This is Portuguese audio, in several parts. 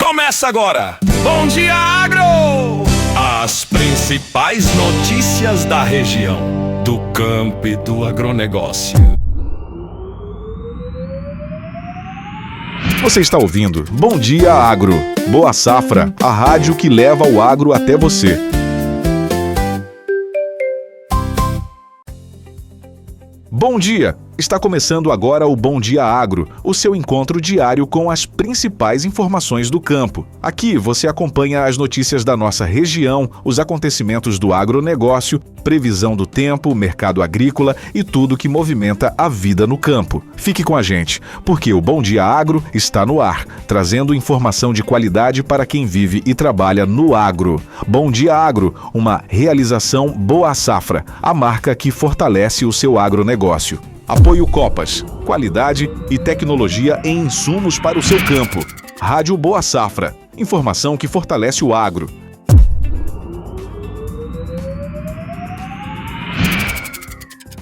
Começa agora, Bom Dia Agro! As principais notícias da região, do campo e do agronegócio. Você está ouvindo Bom Dia Agro, Boa Safra, a rádio que leva o agro até você. Bom dia! Está começando agora o Bom Dia Agro, o seu encontro diário com as principais informações do campo. Aqui você acompanha as notícias da nossa região, os acontecimentos do agronegócio, previsão do tempo, mercado agrícola e tudo que movimenta a vida no campo. Fique com a gente, porque o Bom Dia Agro está no ar, trazendo informação de qualidade para quem vive e trabalha no agro. Bom Dia Agro, uma realização Boa Safra, a marca que fortalece o seu agronegócio. Apoio Copas, qualidade e tecnologia em insumos para o seu campo. Rádio Boa Safra, informação que fortalece o agro.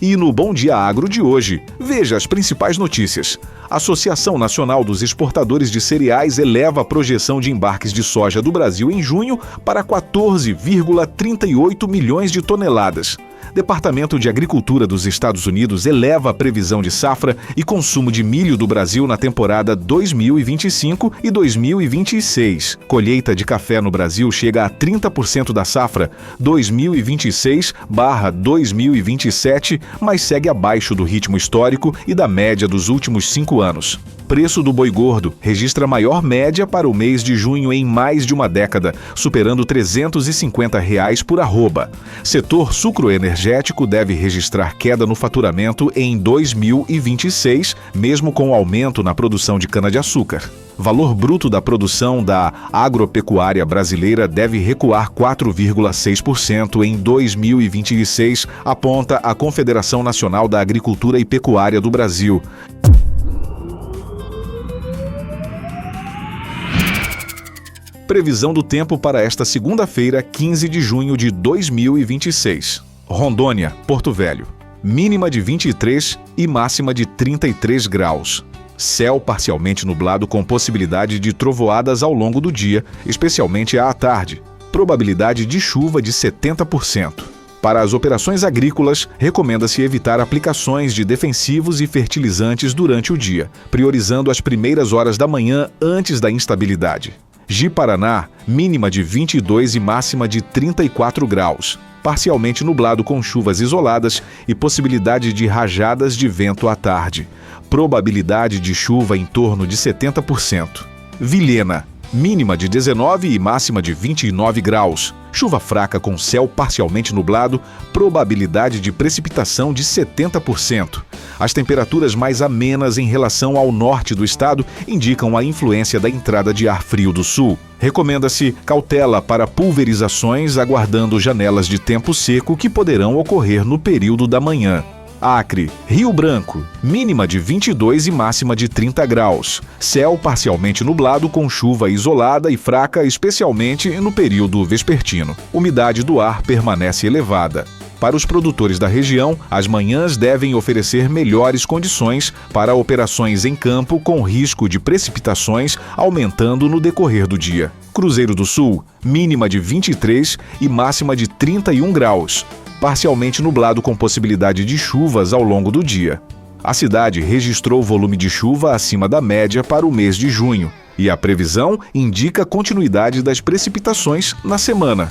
E no Bom Dia Agro de hoje, veja as principais notícias. A Associação Nacional dos Exportadores de Cereais eleva a projeção de embarques de soja do Brasil em junho para 14,38 milhões de toneladas. Departamento de Agricultura dos Estados Unidos eleva a previsão de safra e consumo de milho do Brasil na temporada 2025 e 2026. Colheita de café no Brasil chega a 30% da safra 2026/2027, mas segue abaixo do ritmo histórico e da média dos últimos 5 anos. Preço do boi gordo registra a maior média para o mês de junho em mais de uma década, superando R$ 350 por arroba. Setor sucroenergético deve registrar queda no faturamento em 2026, mesmo com aumento na produção de cana-de-açúcar. Valor bruto da produção da agropecuária brasileira deve recuar 4,6% em 2026, aponta a Confederação Nacional da Agricultura e Pecuária do Brasil. Previsão do tempo para esta segunda-feira, 15 de junho de 2026. Rondônia, Porto Velho. Mínima de 23 e máxima de 33 graus. Céu parcialmente nublado com possibilidade de trovoadas ao longo do dia, especialmente à tarde. Probabilidade de chuva de 70%. Para as operações agrícolas, recomenda-se evitar aplicações de defensivos e fertilizantes durante o dia, priorizando as primeiras horas da manhã antes da instabilidade. Ji-Paraná, mínima de 22 e máxima de 34 graus. Parcialmente nublado com chuvas isoladas e possibilidade de rajadas de vento à tarde. Probabilidade de chuva em torno de 70%. Vilhena, mínima de 19 e máxima de 29 graus. Chuva fraca com céu parcialmente nublado, probabilidade de precipitação de 70%. As temperaturas mais amenas em relação ao norte do estado indicam a influência da entrada de ar frio do sul. Recomenda-se cautela para pulverizações, aguardando janelas de tempo seco que poderão ocorrer no período da manhã. Acre, Rio Branco, mínima de 22 e máxima de 30 graus. Céu parcialmente nublado com chuva isolada e fraca, especialmente no período vespertino. Umidade do ar permanece elevada. Para os produtores da região, as manhãs devem oferecer melhores condições para operações em campo com risco de precipitações aumentando no decorrer do dia. Cruzeiro do Sul, mínima de 23 e máxima de 31 graus. Parcialmente nublado com possibilidade de chuvas ao longo do dia. A cidade registrou volume de chuva acima da média para o mês de junho, e a previsão indica continuidade das precipitações na semana.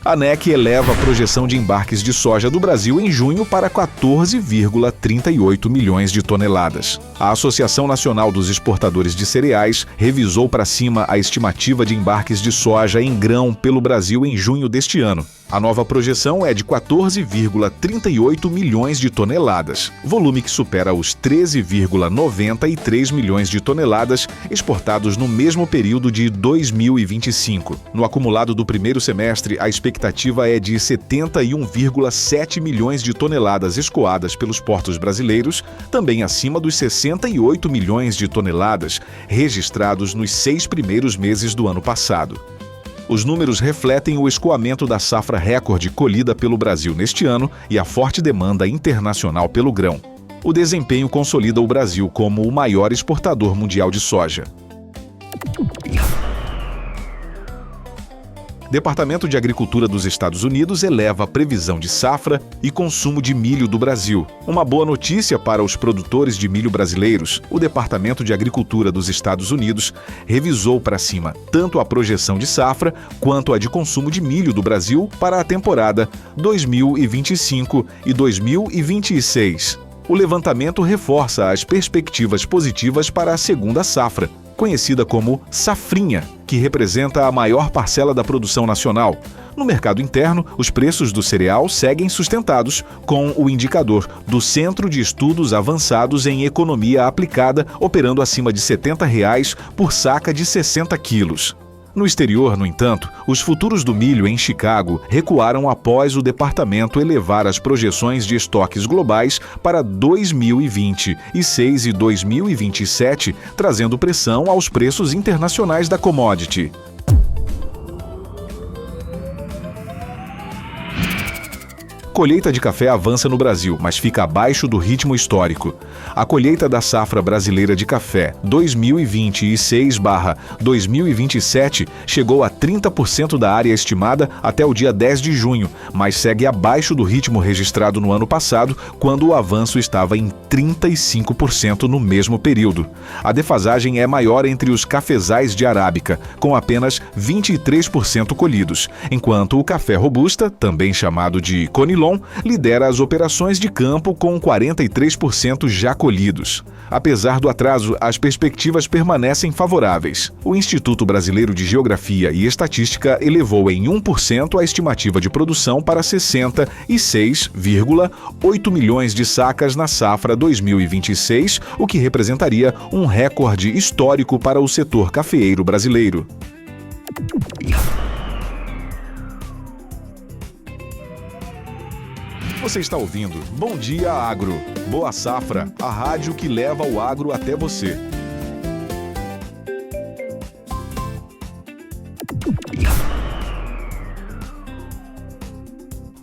A ANEC eleva a projeção de embarques de soja do Brasil em junho para 14,38 milhões de toneladas. A Associação Nacional dos Exportadores de Cereais revisou para cima a estimativa de embarques de soja em grão pelo Brasil em junho deste ano. A nova projeção é de 14,38 milhões de toneladas, volume que supera os 13,93 milhões de toneladas exportados no mesmo período de 2025. No acumulado do primeiro semestre, a expectativa é de 71,7 milhões de toneladas escoadas pelos portos brasileiros, também acima dos 68 milhões de toneladas registrados nos 6 primeiros meses do ano passado. Os números refletem o escoamento da safra recorde colhida pelo Brasil neste ano e a forte demanda internacional pelo grão. O desempenho consolida o Brasil como o maior exportador mundial de soja. Departamento de Agricultura dos Estados Unidos eleva a previsão de safra e consumo de milho do Brasil. Uma boa notícia para os produtores de milho brasileiros. O Departamento de Agricultura dos Estados Unidos revisou para cima tanto a projeção de safra quanto a de consumo de milho do Brasil para a temporada 2025 e 2026. O levantamento reforça as perspectivas positivas para a segunda safra, conhecida como safrinha, que representa a maior parcela da produção nacional. No mercado interno, os preços do cereal seguem sustentados com o indicador do Centro de Estudos Avançados em Economia Aplicada, operando acima de R$ 70 por saca de 60 quilos. No exterior, no entanto, os futuros do milho em Chicago recuaram após o departamento elevar as projeções de estoques globais para 2026 e 2027, trazendo pressão aos preços internacionais da commodity. Colheita de café avança no Brasil, mas fica abaixo do ritmo histórico. A colheita da safra brasileira de café 2026/2027 chegou a 30% da área estimada até o dia 10 de junho, mas segue abaixo do ritmo registrado no ano passado, quando o avanço estava em 35% no mesmo período. A defasagem é maior entre os cafezais de arábica, com apenas 23% colhidos, enquanto o café robusta, também chamado de conilon, lidera as operações de campo com 43% já colhidos. Apesar do atraso, as perspectivas permanecem favoráveis. O Instituto Brasileiro de Geografia e Estatística elevou em 1% a estimativa de produção para 66,8 milhões de sacas na safra 2026, o que representaria um recorde histórico para o setor cafeeiro brasileiro. Você está ouvindo Bom Dia Agro. Boa Safra, a rádio que leva o agro até você.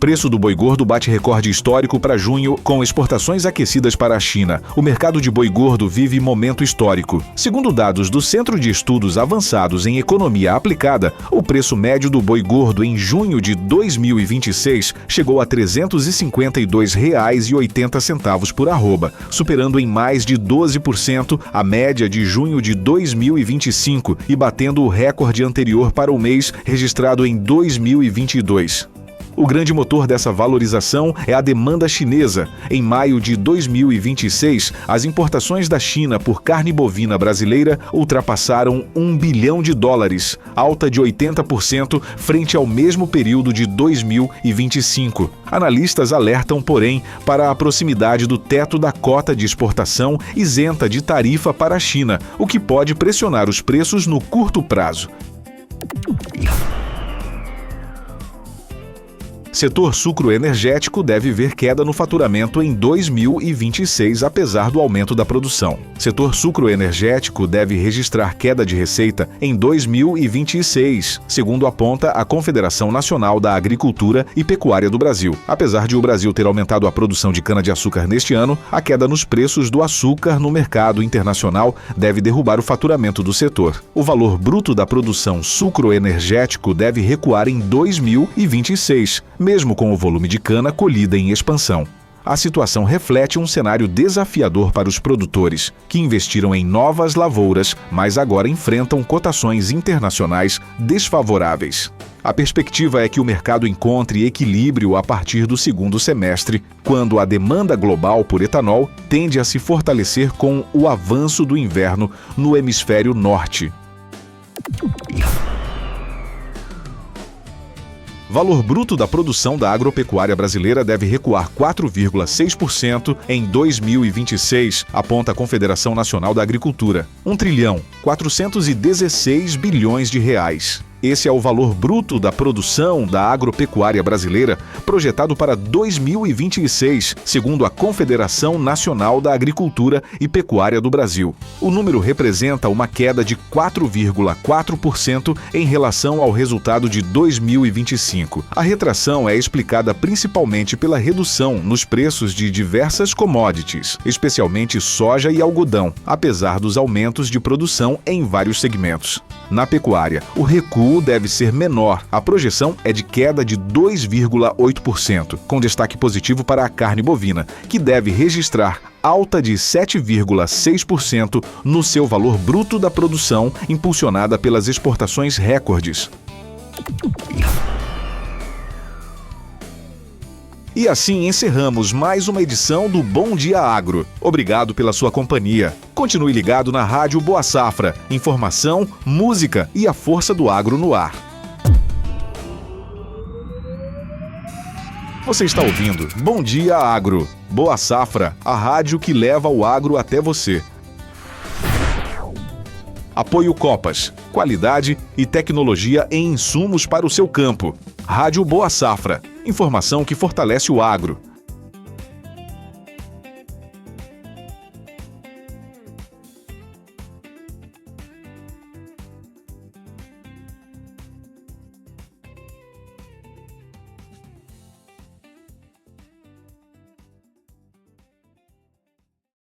Preço do boi gordo bate recorde histórico para junho, com exportações aquecidas para a China. O mercado de boi gordo vive momento histórico. Segundo dados do Centro de Estudos Avançados em Economia Aplicada, o preço médio do boi gordo em junho de 2026 chegou a R$ 352,80 por arroba, superando em mais de 12% a média de junho de 2025 e batendo o recorde anterior para o mês registrado em 2022. O grande motor dessa valorização é a demanda chinesa. Em maio de 2026, as importações da China por carne bovina brasileira ultrapassaram US$ 1 bilhão, alta de 80% frente ao mesmo período de 2025. Analistas alertam, porém, para a proximidade do teto da cota de exportação isenta de tarifa para a China, o que pode pressionar os preços no curto prazo. Setor sucroenergético deve ver queda no faturamento em 2026, apesar do aumento da produção. Setor sucroenergético deve registrar queda de receita em 2026, segundo aponta a Confederação Nacional da Agricultura e Pecuária do Brasil. Apesar de o Brasil ter aumentado a produção de cana-de-açúcar neste ano, a queda nos preços do açúcar no mercado internacional deve derrubar o faturamento do setor. O valor bruto da produção sucroenergético deve recuar em 2026, mesmo com o volume de cana colhida em expansão. A situação reflete um cenário desafiador para os produtores, que investiram em novas lavouras, mas agora enfrentam cotações internacionais desfavoráveis. A perspectiva é que o mercado encontre equilíbrio a partir do segundo semestre, quando a demanda global por etanol tende a se fortalecer com o avanço do inverno no hemisfério norte. Valor bruto da produção da agropecuária brasileira deve recuar 4,6% em 2026, aponta a Confederação Nacional da Agricultura. R$ 1,416 trilhões. Esse é o valor bruto da produção da agropecuária brasileira projetado para 2026, segundo a Confederação Nacional da Agricultura e Pecuária do Brasil. O número representa uma queda de 4,4% em relação ao resultado de 2025. A retração é explicada principalmente pela redução nos preços de diversas commodities, especialmente soja e algodão, apesar dos aumentos de produção em vários segmentos. Na pecuária, o recuo deve ser menor. A projeção é de queda de 2,8%, com destaque positivo para a carne bovina, que deve registrar alta de 7,6% no seu valor bruto da produção, impulsionada pelas exportações recordes. E assim encerramos mais uma edição do Bom Dia Agro. Obrigado pela sua companhia. Continue ligado na Rádio Boa Safra. Informação, música e a força do agro no ar. Você está ouvindo Bom Dia Agro. Boa Safra, a rádio que leva o agro até você. Apoio Copas, qualidade e tecnologia em insumos para o seu campo. Rádio Boa Safra, informação que fortalece o agro.